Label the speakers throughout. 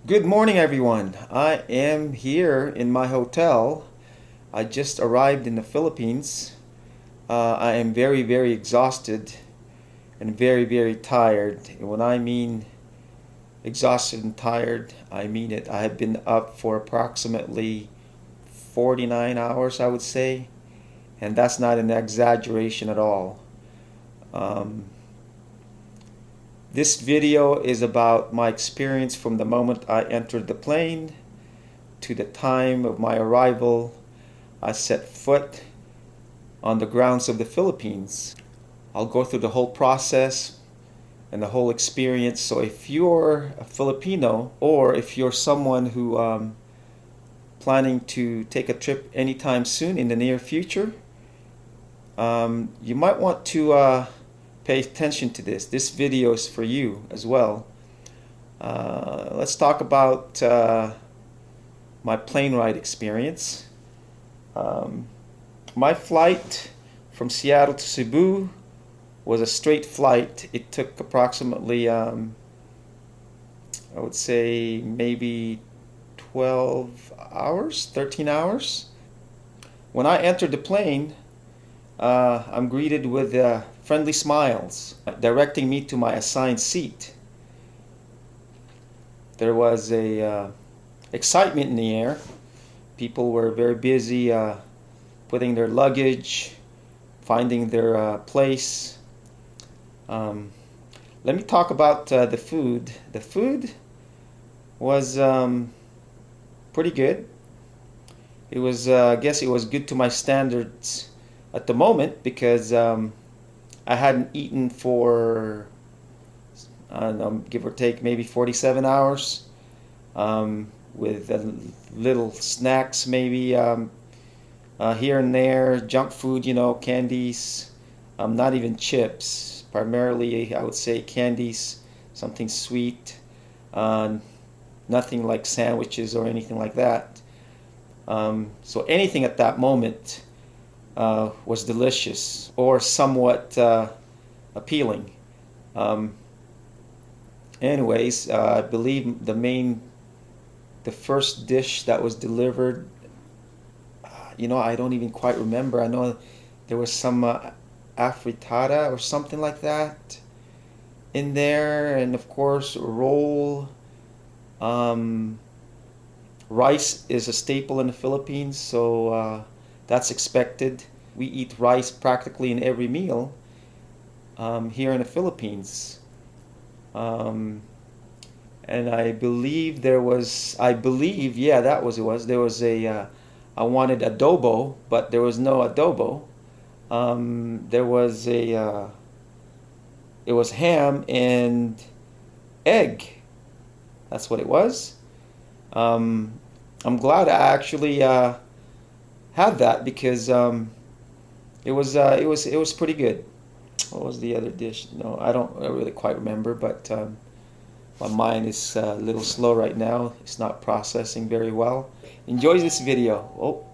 Speaker 1: Good morning, everyone. I am here in my hotel. I just arrived in the Philippines. I am very, very exhausted and very, very tired. And when I mean exhausted and tired, I mean it. I have been up for approximately 49 hours, I would say, and that's not an exaggeration at all. Um, this video is about my experience from the moment I entered the plane to the time of my arrival. I set foot on the grounds of the Philippines. I'll go through the whole process and the whole experience. So if you're a Filipino or if you're someone who planning to take a trip anytime soon in the near future, you might want to pay attention to this. This video is for you as well. Let's talk about my plane ride experience. My flight from Seattle to Cebu was a straight flight. It took approximately, I would say maybe 12 hours, 13 hours. When I entered the plane, I'm greeted with friendly smiles, directing me to my assigned seat. There was a excitement in the air. People were very busy putting their luggage, finding their place. Let me talk about the food. The food was pretty good. It was, I guess it was good to my standards at the moment because I hadn't eaten for, I don't know, give or take maybe 47 hours with little snacks maybe here and there, junk food, candies, not even chips. Primarily, I would say candies, something sweet, nothing like sandwiches or anything like that. So anything at that moment was delicious or somewhat appealing. Anyways, I believe the first dish that was delivered, I don't even quite remember. I know there was some afritada or something like that in there, and of course roll. Rice is a staple in the Philippines, so that's expected. We eat rice practically in every meal here in the Philippines. And I believe yeah, that was it was. There was I wanted adobo, but there was no adobo. There was it was ham and egg. That's what it was. I'm glad I actually had that because it was pretty good. What was the other dish? No, I don't really quite remember, but my mind is a little slow right now. It's not processing very well. Enjoy this video. Oh,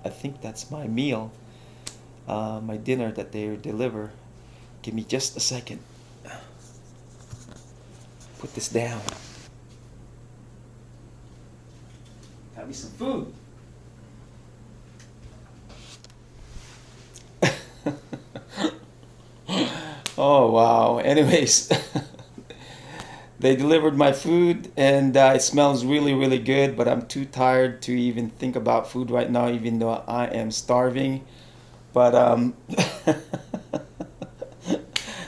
Speaker 1: I think that's my meal, my dinner that they deliver. Give me just a second. Put this down. Have me some food. Oh wow. Anyways, they delivered my food and it smells really, really good, but I'm too tired to even think about food right now, even though I am starving. But the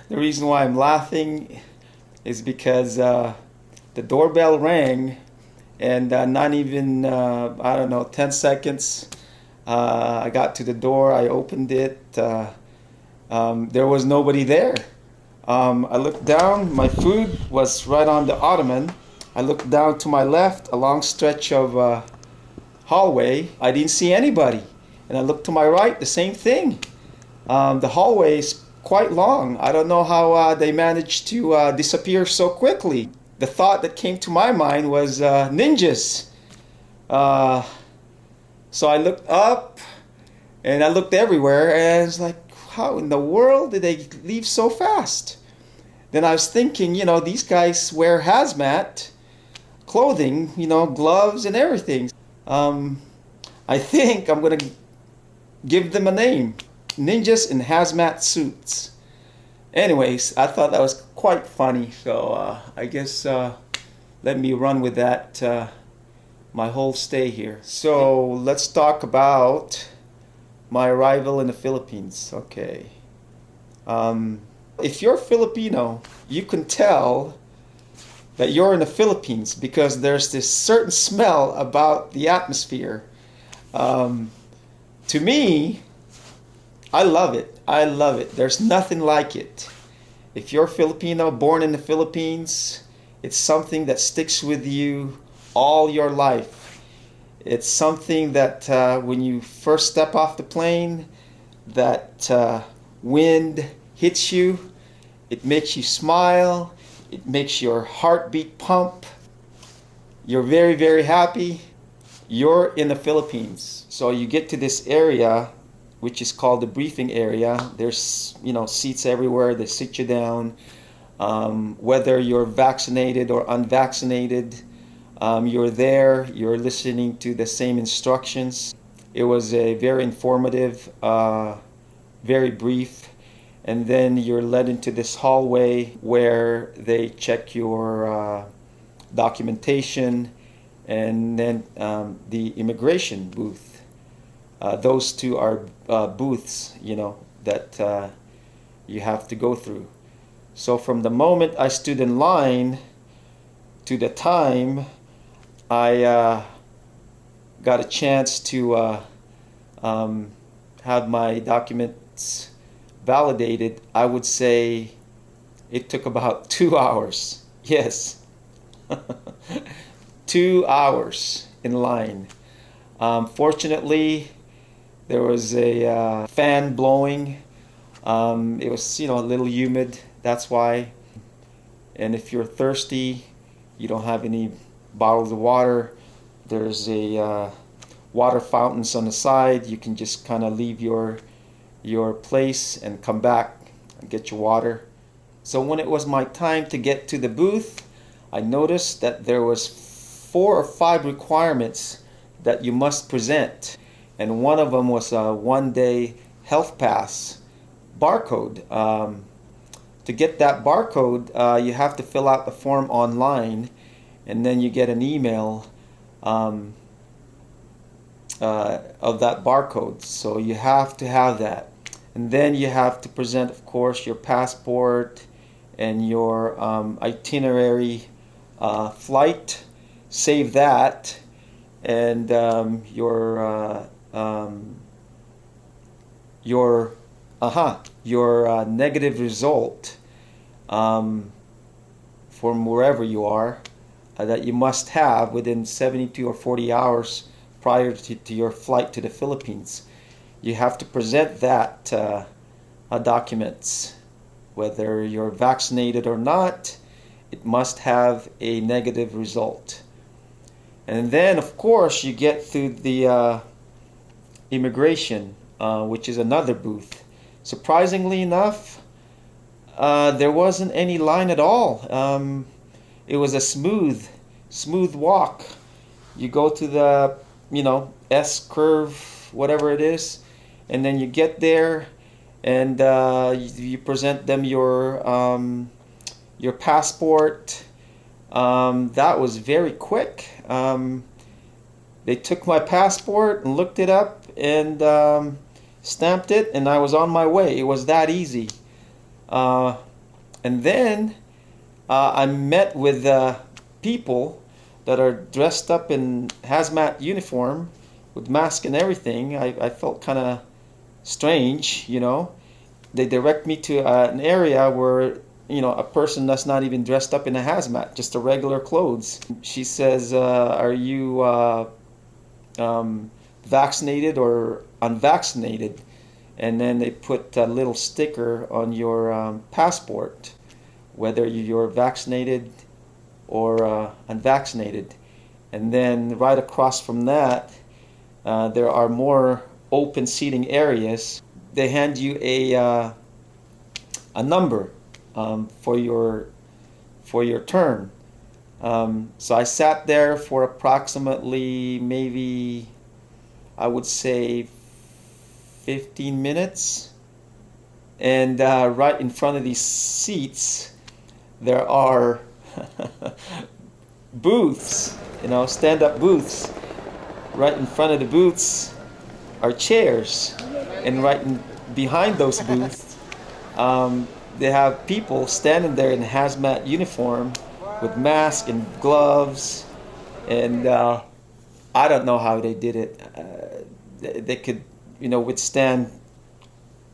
Speaker 1: reason why I'm laughing is because the doorbell rang and not even, I don't know, 10 seconds. I got to the door, I opened it. There was nobody there. I looked down, my food was right on the ottoman. I looked down to my left, a long stretch of hallway. I didn't see anybody. And I looked to my right, the same thing. The hallway is quite long. I don't know how they managed to disappear so quickly. The thought that came to my mind was ninjas. So I looked up and I looked everywhere and it's like, how in the world did they leave so fast? Then I was thinking, these guys wear hazmat clothing, gloves and everything. I think I'm going to give them a name. Ninjas in hazmat suits. Anyways, I thought that was quite funny, so I guess let me run with that my whole stay here. So let's talk about my arrival in the Philippines. Okay. If you're Filipino, you can tell that you're in the Philippines because there's this certain smell about the atmosphere. To me, I love it. I love it. There's nothing like it. If you're Filipino, born in the Philippines, it's something that sticks with you all your life. It's something that when you first step off the plane, that wind hits you, it makes you smile, it makes your heartbeat pump. You're very, very happy. You're in the Philippines. So you get to this area, which is called the briefing area. There's, seats everywhere. They sit you down. Whether you're vaccinated or unvaccinated, you're there. You're listening to the same instructions. It was a very informative, very brief. And then you're led into this hallway where they check your documentation, and then the immigration booth. Those two are booths, that you have to go through. So from the moment I stood in line to the time I got a chance to have my documents validated, I would say it took about 2 hours. Yes. 2 hours in line. Fortunately, there was a fan blowing. It was, a little humid. That's why. And if you're thirsty, you don't have any bottles of water, there's a water fountains on the side. You can just kind of leave your place and come back and get your water. So when it was my time to get to the booth, I noticed that there was 4 or 5 requirements that you must present, and one of them was a 1-day health pass barcode. To get that barcode, you have to fill out the form online, and then you get an email of that barcode. So you have to have that. And then you have to present, of course, your passport and your itinerary flight. Save that, and your negative result from wherever you are that you must have within 72 or 40 hours prior to your flight to the Philippines. You have to present that documents. Whether you're vaccinated or not, it must have a negative result. And then, of course, you get through the immigration, which is another booth. Surprisingly enough, there wasn't any line at all. It was a smooth walk. You go to the, S curve, whatever it is, and then you get there, and you present them your passport. That was very quick. They took my passport and looked it up and stamped it, and I was on my way. It was that easy. And then I met with people that are dressed up in hazmat uniform with mask and everything. I felt kind of strange, They direct me to an area where a person that's not even dressed up in a hazmat, just a regular clothes. She says, are you vaccinated or unvaccinated? And then they put a little sticker on your passport, whether you're vaccinated or unvaccinated. And then right across from that, there are more open seating areas. They hand you a number for your turn. So I sat there for approximately, maybe I would say 15 minutes. And right in front of these seats, there are booths, stand-up booths. Right in front of the booths are chairs. And behind those booths, they have people standing there in hazmat uniform with masks and gloves. And I don't know how they did it. They could, withstand,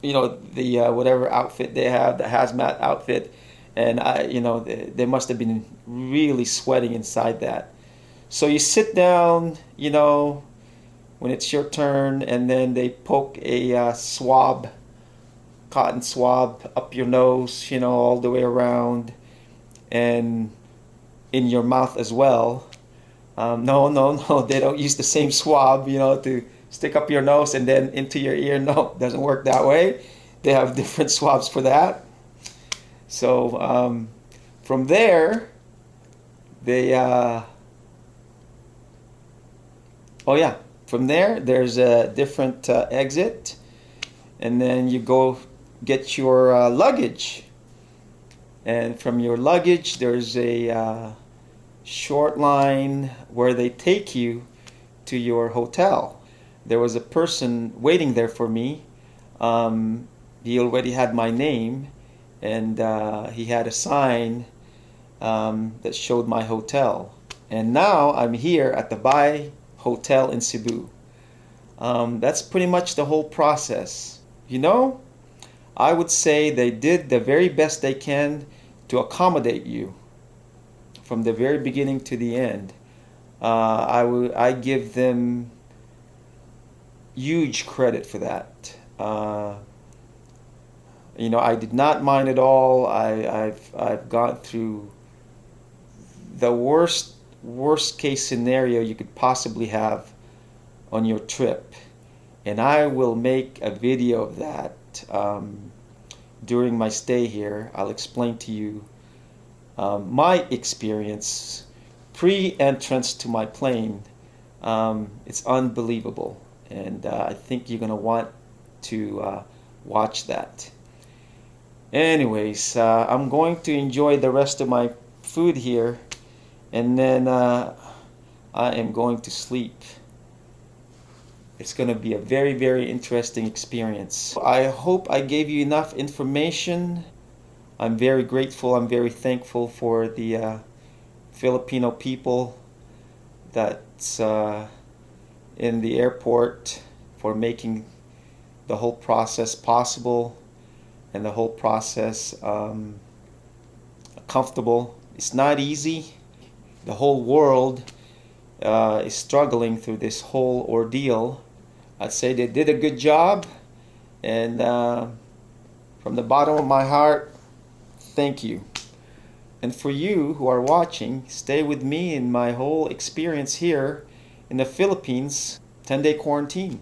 Speaker 1: the whatever outfit they have, the hazmat outfit, and they must have been really sweating inside that. So you sit down, when it's your turn, and then they poke a cotton swab up your nose, all the way around, and in your mouth as well. No, they don't use the same swab, to stick up your nose and then into your ear. No, it doesn't work that way. They have different swabs for that. So from there, from there, there's a different exit, and then you go get your luggage. And from your luggage, there's a short line where they take you to your hotel. There was a person waiting there for me. He already had my name, and he had a sign that showed my hotel. And now I'm here at the Bai Hotel in Cebu. That's pretty much the whole process. I would say they did the very best they can to accommodate you from the very beginning to the end. I give them huge credit for that. I did not mind at all. I've gone through the worst case scenario you could possibly have on your trip, and I will make a video of that during my stay here. I'll explain to you my experience pre-entrance to my plane. It's unbelievable, and I think you're gonna want to watch that. Anyways, I'm going to enjoy the rest of my food here, and then I am going to sleep. It's going to be a very, very interesting experience. I hope I gave you enough information. I'm very grateful, I'm very thankful for the Filipino people that's in the airport for making the whole process possible and the whole process comfortable. It's not easy. The whole world is struggling through this whole ordeal. I'd say they did a good job, and from the bottom of my heart, thank you. And for you who are watching, stay with me in my whole experience here in the Philippines, 10-day quarantine.